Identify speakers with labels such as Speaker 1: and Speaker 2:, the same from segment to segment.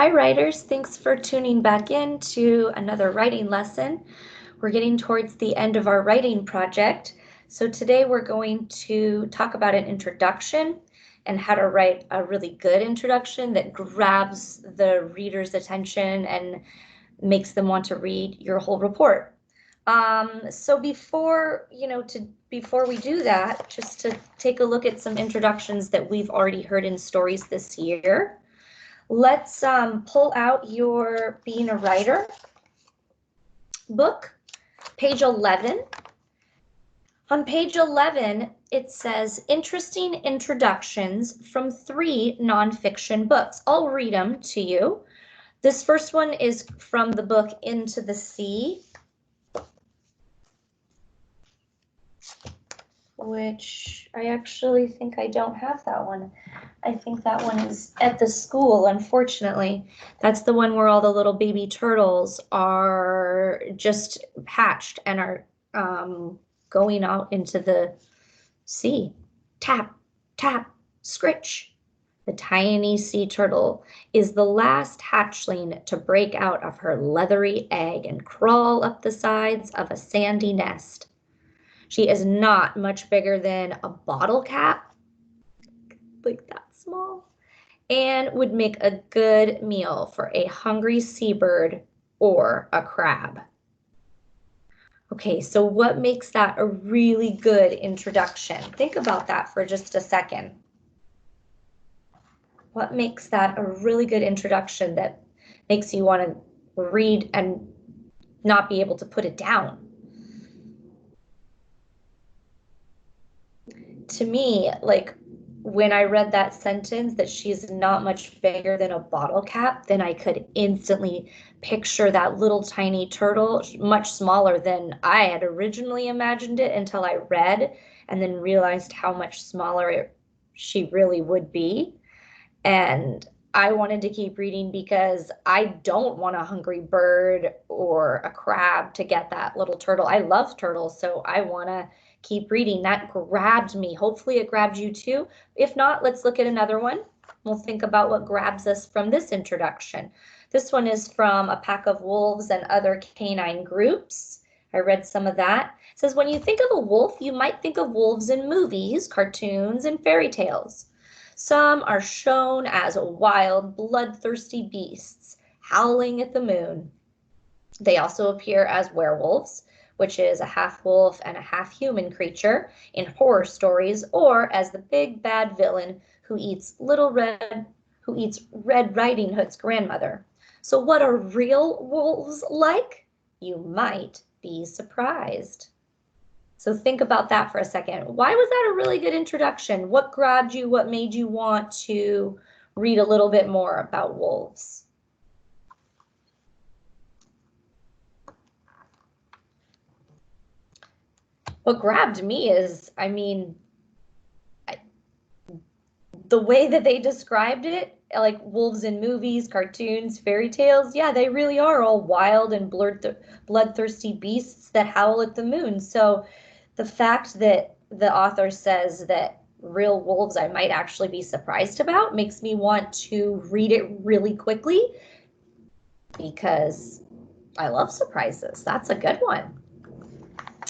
Speaker 1: Hi writers, thanks for tuning back in to another writing lesson. We're getting towards the end of our writing project. So today we're going to talk about an introduction and how to write a really good introduction that grabs the reader's attention and makes them want to read your whole report. So before we do that, just to take a look at some introductions that we've already heard in stories this year. Let's pull out your Being a Writer book, page 11. On page 11, it says interesting introductions from 3 nonfiction books. I'll read them to you. This first one is from the book Into the Sea, which I actually think I don't have that one. I think that one is at the school, unfortunately. That's the one where all the little baby turtles are just hatched and are going out into the sea. Tap, tap, scritch. The tiny sea turtle is the last hatchling to break out of her leathery egg and crawl up the sides of a sandy nest. She is not much bigger than a bottle cap, like that small, and would make a good meal for a hungry seabird or a crab. Okay, so what makes that a really good introduction? Think about that for just a second. What makes that a really good introduction that makes you want to read and not be able to put it down? To me, like when I read that sentence that she's not much bigger than a bottle cap, then I could instantly picture that little tiny turtle, much smaller than I had originally imagined it until I read and then realized how much smaller she really would be. And I wanted to keep reading because I don't want a hungry bird or a crab to get that little turtle. I love turtles, so I want to keep reading. That grabbed me. Hopefully it grabbed you too. If not, let's look at another one. We'll think about what grabs us from this introduction. This one is from A Pack of Wolves and Other Canine Groups. I read some of that. It says, when you think of a wolf, you might think of wolves in movies, cartoons, and fairy tales. Some are shown as wild, bloodthirsty beasts, howling at the moon. They also appear as werewolves, which is a half wolf and a half human creature in horror stories, or as the big bad villain who eats Red Riding Hood's grandmother. So what are real wolves like? You might be surprised. So think about that for a second. Why was that a really good introduction? What grabbed you? What made you want to read a little bit more about wolves? What grabbed me is, the way that they described it, like wolves in movies, cartoons, fairy tales, yeah, they really are all wild and bloodthirsty beasts that howl at the moon. So the fact that the author says that real wolves I might actually be surprised about makes me want to read it really quickly because I love surprises. That's a good one.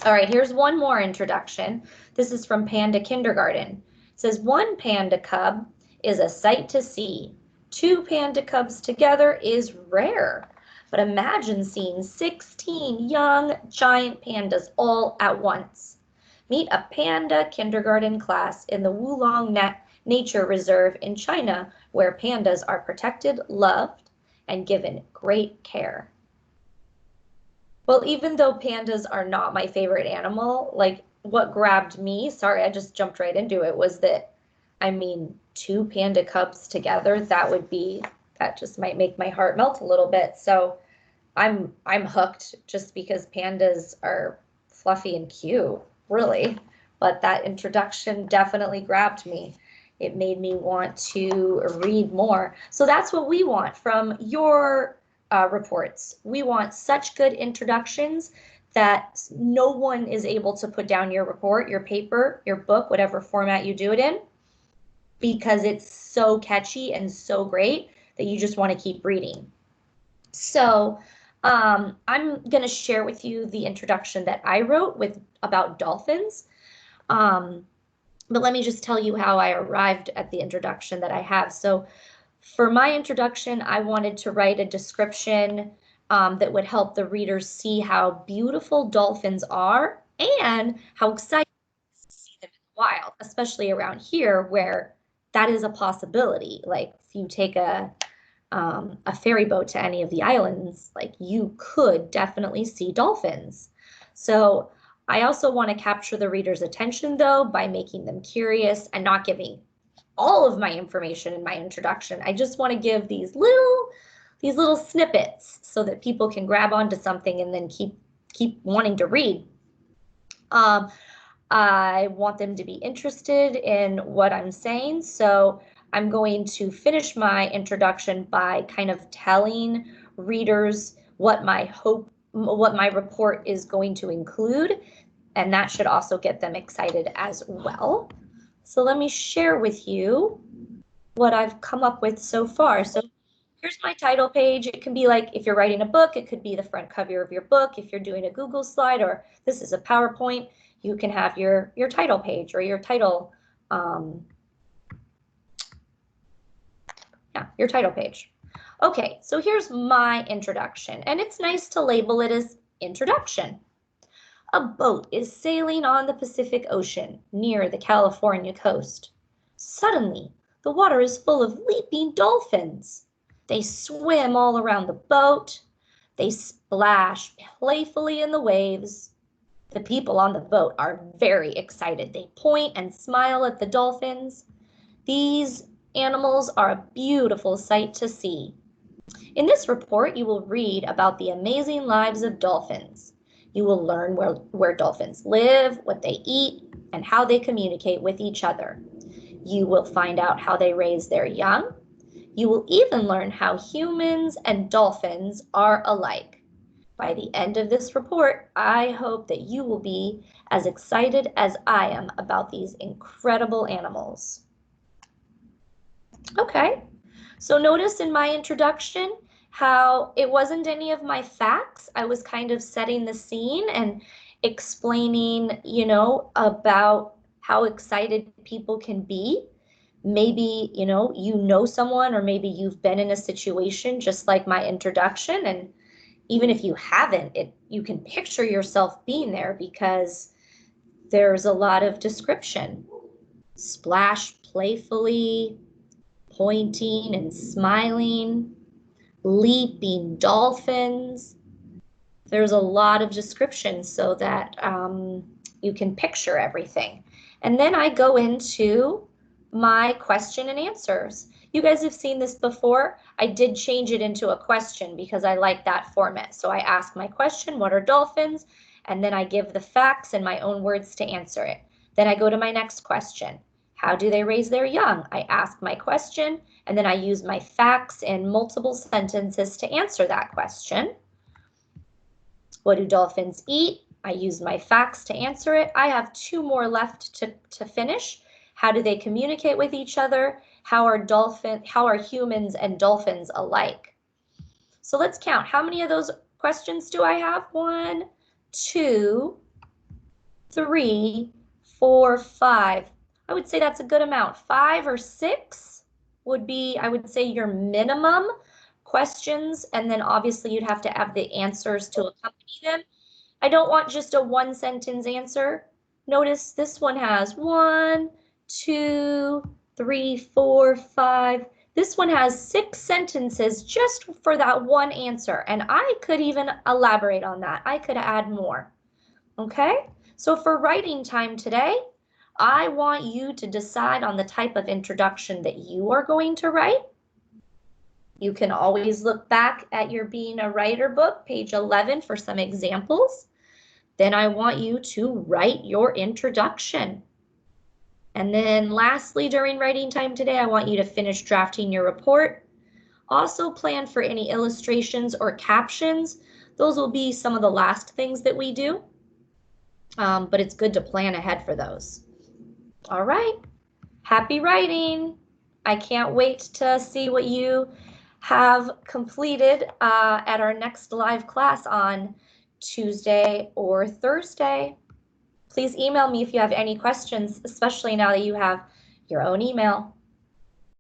Speaker 1: All right, here's one more introduction. This is from Panda Kindergarten. It says, one panda cub is a sight to see. 2 panda cubs together is rare. But imagine seeing 16 young giant pandas all at once. Meet a panda kindergarten class in the Wulong Nature Reserve in China, where pandas are protected, loved, and given great care. Well, even though pandas are not my favorite animal, like what grabbed me, sorry, I just jumped right into it, was that, 2 panda cubs together, that just might make my heart melt a little bit. So I'm hooked just because pandas are fluffy and cute, really. But that introduction definitely grabbed me. It made me want to read more. So that's what we want from your reports. We want such good introductions that no one is able to put down your report, your paper, your book, whatever format you do it in, because it's so catchy and so great that you just want to keep reading. So I'm going to share with you the introduction that I wrote about dolphins. But let me just tell you how I arrived at the introduction that I have. So for my introduction, I wanted to write a description that would help the readers see how beautiful dolphins are and how exciting to see them in the wild, especially around here where that is a possibility. Like if you take a ferry boat to any of the islands, like you could definitely see dolphins. So I also want to capture the reader's attention though by making them curious and not giving all of my information in my introduction. I just want to give these little snippets so that people can grab onto something and then keep wanting to read. I want them to be interested in what I'm saying, so I'm going to finish my introduction by kind of telling readers what my report is going to include, and that should also get them excited as well. So let me share with you what I've come up with so far. So here's my title page. It can be like if you're writing a book, it could be the front cover of your book. If you're doing a Google slide or this is a PowerPoint, you can have your title page or your title, your title page. Okay, so here's my introduction, and it's nice to label it as introduction. A boat is sailing on the Pacific Ocean near the California coast. Suddenly, the water is full of leaping dolphins. They swim all around the boat. They splash playfully in the waves. The people on the boat are very excited. They point and smile at the dolphins. These animals are a beautiful sight to see. In this report, you will read about the amazing lives of dolphins. You will learn where dolphins live, what they eat, and how they communicate with each other. You will find out how they raise their young. You will even learn how humans and dolphins are alike. By the end of this report, I hope that you will be as excited as I am about these incredible animals. Okay, so notice in my introduction how it wasn't any of my facts. I was kind of setting the scene and explaining, about how excited people can be. Maybe, you know someone, or maybe you've been in a situation just like my introduction, and even if you haven't, you can picture yourself being there because there's a lot of description. Splash playfully, pointing and smiling, leaping dolphins. There's a lot of description so that you can picture everything. And then I go into my question and answers. You guys have seen this before. I did change it into a question because I like that format. So I ask my question, what are dolphins? And then I give the facts in my own words to answer it. Then I go to my next question. How do they raise their young? I ask my question, and then I use my facts in multiple sentences to answer that question. What do dolphins eat? I use my facts to answer it. I have 2 more left to finish. How do they communicate with each other? How are humans and dolphins alike? So let's count. How many of those questions do I have? 1, 2, 3, 4, 5. I would say that's a good amount. 5 or 6 would be, I would say, your minimum questions, and then obviously you'd have to have the answers to accompany them. I don't want just a 1-sentence answer. Notice this one has 1, 2, 3, 4, 5. This one has 6 sentences just for that one answer, and I could even elaborate on that. I could add more. Okay, so for writing time today, I want you to decide on the type of introduction that you are going to write. You can always look back at your Being a Writer book, page 11, for some examples. Then I want you to write your introduction. And then lastly, during writing time today, I want you to finish drafting your report. Also plan for any illustrations or captions. Those will be some of the last things that we do, but it's good to plan ahead for those. All right, happy writing. I can't wait to see what you have completed at our next live class on Tuesday or Thursday. Please email me if you have any questions, especially now that you have your own email.